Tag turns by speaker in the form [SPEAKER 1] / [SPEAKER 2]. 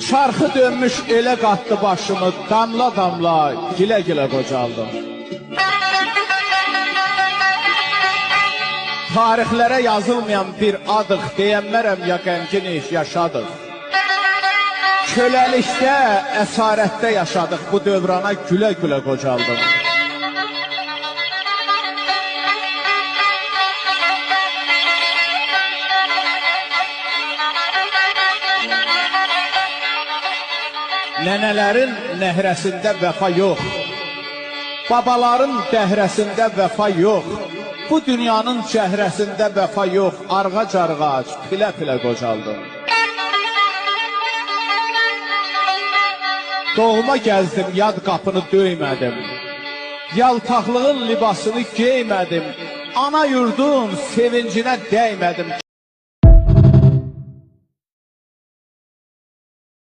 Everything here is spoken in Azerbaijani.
[SPEAKER 1] Çarxı dönmüş elə qatdı başımı, damla damla gilə gilə qocaldım. Tarixlərə yazılmayan bir adıq, deyənmərəm ya qəmgin yaşadıq. Köləlikdə, əsarətdə yaşadıq, bu dövrana gülə gülə qocaldım. Nənələrin nəhrəsində vəfa yox, babaların dəhrəsində vəfa yox, bu dünyanın cəhrəsində vəfa yox, arğa-carğac, pilə-pilə qocaldım. Doğma gəzdim, yad qapını döymədim, yaltaqlığın libasını geymədim, ana yurdun sevincinə dəymədim.